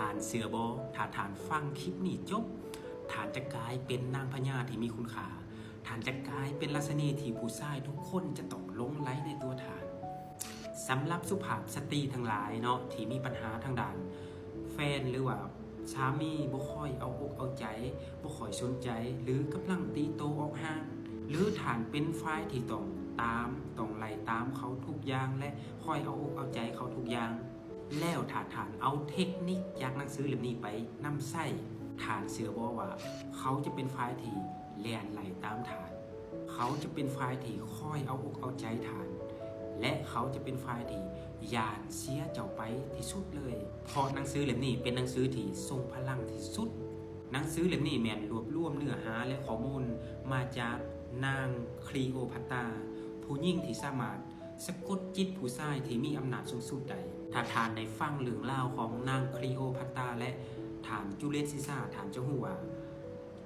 านเสือบอถ้าฐานฟังคลิปนี้จบฐานจะกลายเป็นนางพญาที่มีคุณค่าฐานจะกลายเป็นลักษณีที่ผู้ชายทุกคนจะต้องหลงใหลในตัวฐานสำหรับสุภาพสตรีทั้งหลายเนาะที่มีปัญหาทางด้านแฟนหรือว่าสามีบ่ค่อยเอาอกเอาใจบ่ค่อยสนใจหรือกำลังตีโตออกห่างหรือฐานเป็นฝ่ายที่ต้องไล่ตามเขาทุกอย่างและคอยเอาอกเอาใจเขาทุกอย่างแล้วถ้าฐานเอาเทคนิคจากหนังสือเล่มนี้ไปนำใช้ฐานเสือบอกว่าเขาจะเป็นฝ่ายที่แล่นไล่ตามฐานเขาจะเป็นฝ่ายที่คอยเอาอกเอาใจฐานและเขาจะเป็นฝ่ายที่ยานเสียเจ้าไปที่สุดเลยเพราะหนังสือเล่มนี้เป็นหนังสือที่ทรงพลังที่สุดหนังสือเล่มนี้แม่นรวบรวมเนื้อหาและข้อมูลมาจากนางคลีโอพัตราผู้หญิงที่สามารถสะกดจิตผู้ชายที่มีอำนาจสูงสุดใดถ้าทานได้ฟังเรื่องราวของนางคลีโอพัตราและฐานจูเลียสซีซ่าฐานเจ้าหัว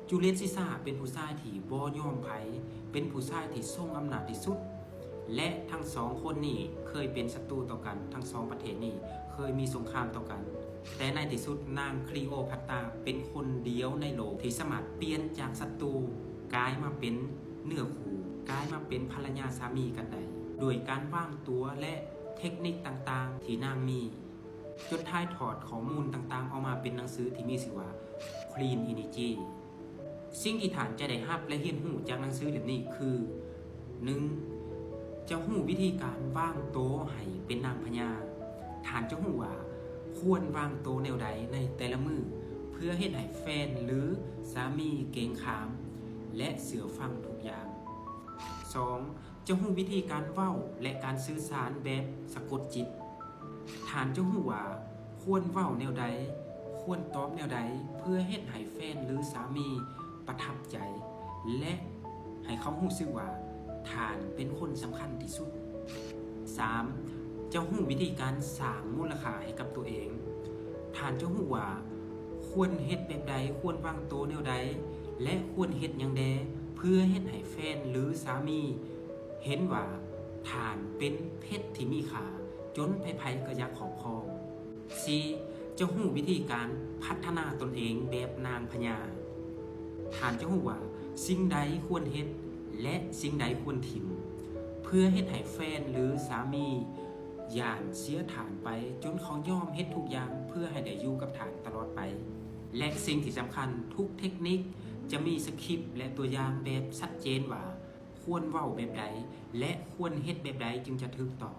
จูเลียสซีซ่าเป็นผู้ชายที่บ่ยอมไผเป็นผู้ชายที่ทรงอำนาจที่สุดและทั้งสองคนนี้เคยเป็นศัตรูต่อกันทั้งสองประเทศนี้เคยมีสงครามต่อกันแต่ในที่สุดนางคลีโอพัตราเป็นคนเดียวในโลกที่สามารถเปลี่ยนจากศัตรูกลายมาเป็นเนื้อคู่กลายมาเป็นภรรยาสามีกันได้โดยการวางตัวและเทคนิคต่างๆที่นางมีจนท้ายถอดข้อมูลต่างๆออกมาเป็นหนังสือที่มีชื่อว่า Clean Energy สิ่งที่ฐานจะได้รับและเรียนรู้จากหนังสือเล่มนี้คือ 1. จะรู้วิธีการวางตัวให้เป็นนางพญาฐานจะรู้ว่าควรวางตัวแนวใดในแต่ละมือเพื่อให้ได้แฟนหรือสามีเกรงขามและเสือฟังทุกอย่าง 2. จะรู้วิธีการเว้าและการสื่อสารแบบสะกดจิตฐานจะรู้ว่าควรเว้าแนวใดควรตอบแนวใดเพื่อให้ให้แฟนหรือสามีประทับใจและให้เขารู้สึกว่าฐานเป็นคนสำคัญที่สุด 3. จะรู้วิธีการสร้างมูลค่าให้กับตัวเองฐานจะรู้ว่าควรเฮ็ดแบบใดควรวางตัวแนวใดและควรเฮ็ดอย่างใดเพื่อเฮ็ดให้แฟนหรือสามีเห็นว่าฐานเป็นเพชรที่มีค่าจนไผๆก็อยากครอบครอง 4. จะรู้วิธีการพัฒนาตนเองแบบนางพญาฐานจะรู้ว่าสิ่งใดควรเฮ็ดและสิ่งใดควรถิ่มเพื่อเฮ็ดให้แฟนหรือสามีย่านเสียฐานไปจนเขายอมเฮ็ดทุกอย่างเพื่อให้ได้อยู่กับฐานตลอดไปและสิ่งที่สำคัญทุกเทคนิคจะมีสคริปต์และตัวอย่างแบบชัดเจนว่าควรเว้าแบบใดและควรเฮ็ดแบบใดจึงจะถูกต้อง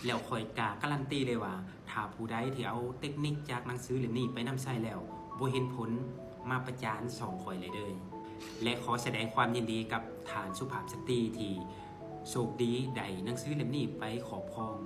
แล้วค่อยการันตีเลยว่าถ้าผู้ใดที่เอาเทคนิคจากหนังสือเล่มนี้ไปนำใช้แล้วบ่เห็นผลมาประจานสองข่อยเลยเด้อและขอแสดงความยินดีกับฐานสุภาพสตรีที่โชคดีได้หนังสือเล่มนี้ไปครอบครอง